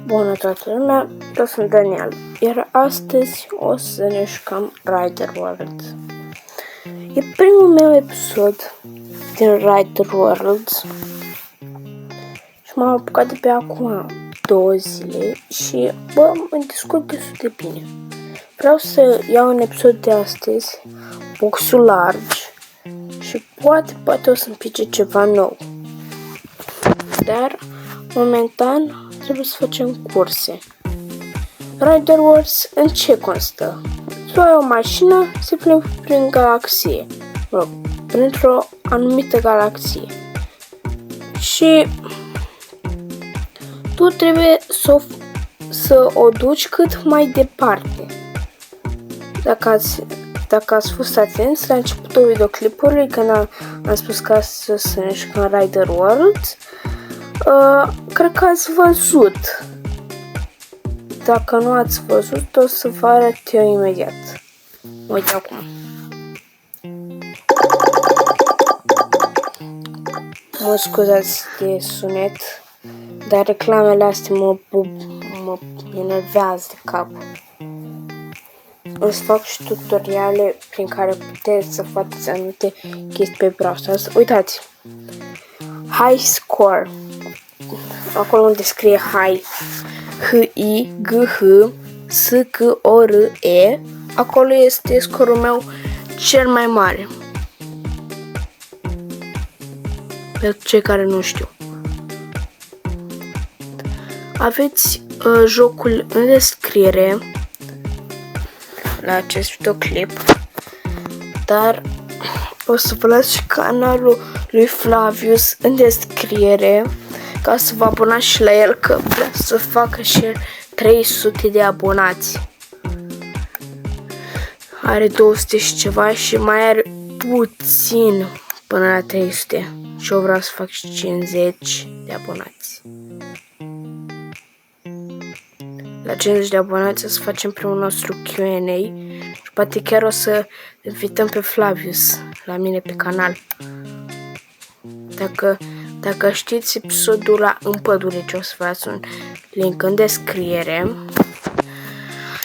Bună toată lumea, eu sunt Daniel, iar astăzi o să ne jucăm Rider World. E primul meu episod din Rider World și m-am apucat de pe acum 2 zile și mă descurc destul de bine. Vreau să iau un episod de astăzi, boxul largi și poate o să-mi pice ceva nou. Dar, momentan, trebuie să facem curse. Rider Wars în ce constă? Tu ai o mașină, se plimbi prin galaxie, printr-o anumită galaxie. Și tu trebuie să o duci cât mai departe. Dacă ați fost atenți la începutul videoclipului, când am spus că să ne jucăm Rider World, cred că ați văzut. Dacă nu ați văzut, o să vă arăt eu imediat. Uite acum. Mă scuzați de sunet, dar reclamele astea mă enervează de cap. Îți fac și tutoriale prin care puteți să faceți anumite chestii pe browser. Uitați! High score. Acolo unde scrie high, H-I-G-H, S-C-O-R-E, acolo este scorul meu cel mai mare. Pentru cei care nu știu. Aveți jocul în descriere la acest videoclip, dar o să vă las și canalul lui Flavius în descriere ca să vă abonați și la el, că vrea să facă și el 300 de abonați. Are 200 și ceva și mai are puțin până la 300 și eu vreau să fac și 50 de abonați. La 50 de abonați o să facem primul nostru Q&A și poate chiar o să invităm pe Flavius la mine pe canal. Dacă știți episodul la în pădure, ce o să vă las un link în descriere.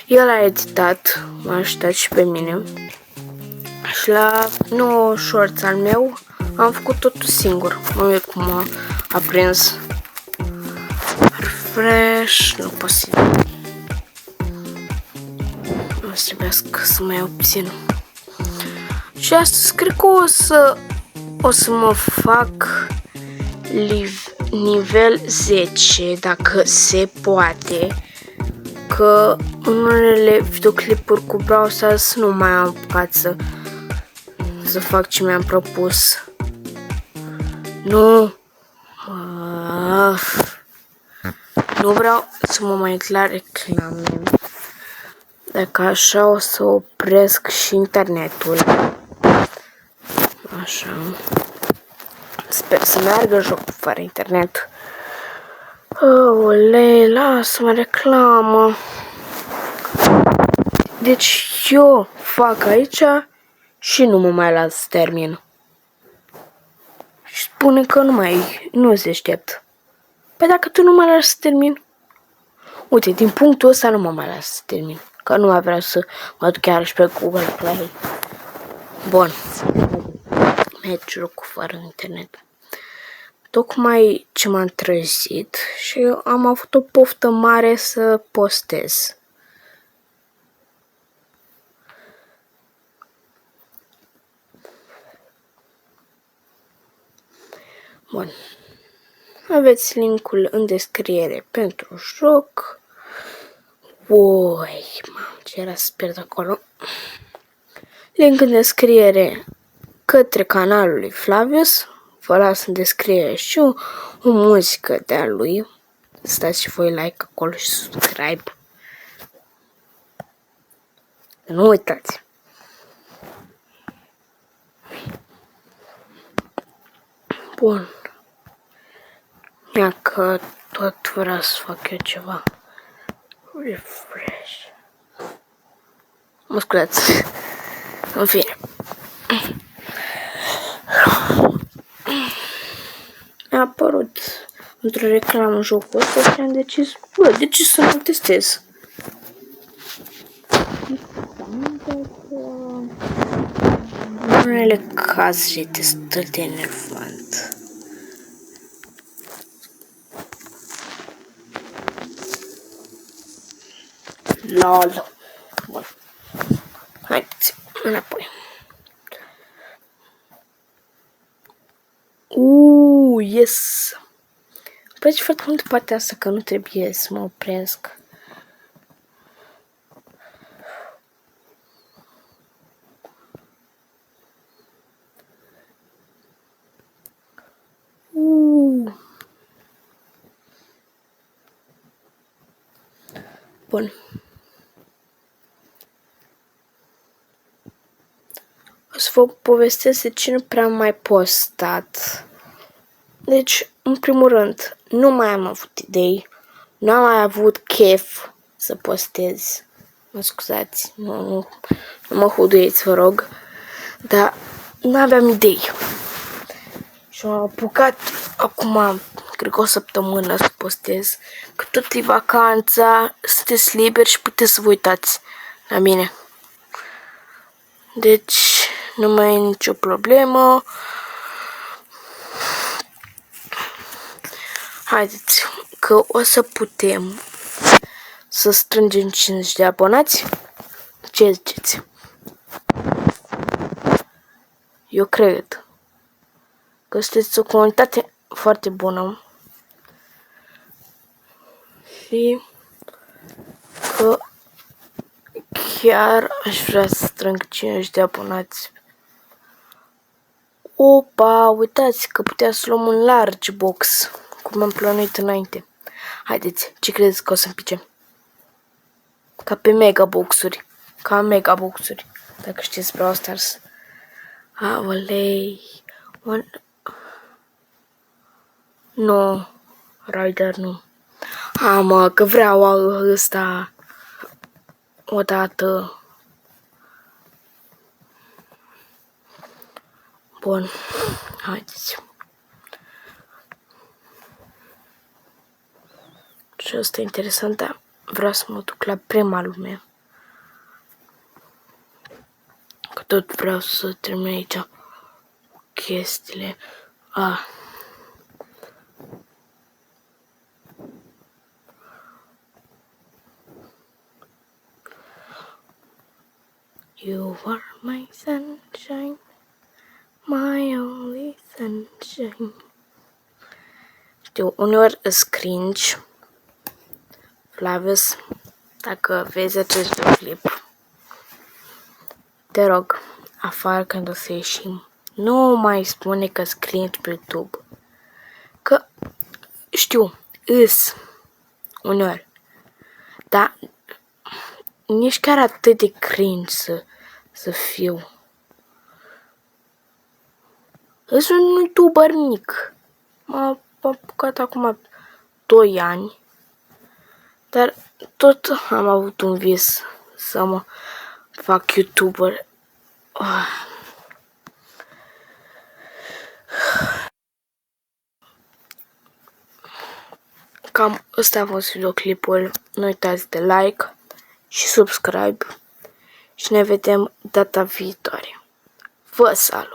El a editat, m-a ajutat și pe mine. Și la nou shorts al meu am făcut totul singur. Mă uit cum a prins. Refresh, nu posibil. O să trebuiască să mai iau puțin. Și astăzi cred că o să mă fac nivel 10, dacă se poate, că în unele videoclipuri cu Brawl Stars nu mai am apucat să fac ce mi-am propus. Nu vreau să mă mai uit la reclame. Dacă așa o să opresc și internetul. Așa. Sper să meargă jocul fără internet. Olei, lasă-mă reclamă. Deci eu fac aici și nu mă mai las să termin. Și spune că nu se aștept. Păi dacă tu nu mă lași să termin. Uite, din punctul ăsta nu mă mai las să termin. Că nu mai vreau să mă duc chiar și pe Google Play. Bun. Merg jocul fără internet. Tocmai ce m-am trezit și am avut o poftă mare să postez. Bun. Aveți linkul în descriere pentru joc. Oi, mamă, ce era să pierd acolo. Link în descriere către canalul lui Flavius. Vă las în descriere și o muzică de-a lui. Stați și voi like acolo și subscribe. Nu uitați. Bun. Ia că tot vreau să fac eu ceva. Refresh. Mă scuzați. În fine. Mi-a apărut într-o reclamă jocul ăsta și am decis, bă, de ce să nu testez? În unele cazuri e destul de enervant. LOL. Bun. Haideți, înapoi. Yes! Îmi place foarte mult partea asta că nu trebuie să mă opresc. Bun. O să vă povestesc de ce nu prea am mai postat. Deci, în primul rând, nu mai am avut idei. Nu am mai avut chef să postez. Mă scuzați, nu mă huduiți, vă rog. Dar nu aveam idei. Și m-am apucat acum, cred că o săptămână să postez. Că tot e vacanța, sunteți liberi și puteți să vă uitați la mine. Deci, nu mai e nicio problemă. Haideți, că o să putem să strângem 50 de abonați. Ce ziceți? Eu cred că sunteți o comunitate foarte bună și că chiar aș vrea să strâng 50 de abonați. Opa, uitați că putea să luăm un large box, cum am plănuit înainte. Haideți, ce credeți că o să-mi pice? Ca pe megaboxuri. Ca megaboxuri. Dacă știți Brawl Stars. Aolei. Nu. Rider nu. Mă, că vreau ăsta. Odată. Bun. Haideți. Și asta e interesant, dar vreau să mă duc la prima lume. Că tot vreau să termin aici chestiile. You are my sunshine, my only sunshine. Știu, uneori îți cringe. Flavius, dacă vezi acest videoclip, te rog, afară când o să ieșim, nu mai spune că cringe pe YouTube. Că, știu, îs, uneori, dar nici chiar atât de cringe să fiu. Îs un YouTuber mic. M-a apucat acum 2 ani. Dar tot am avut un vis să mă fac YouTuber. Cam ăsta a fost videoclipul. Nu uitați de like și subscribe. Și ne vedem data viitoare. Vă salut!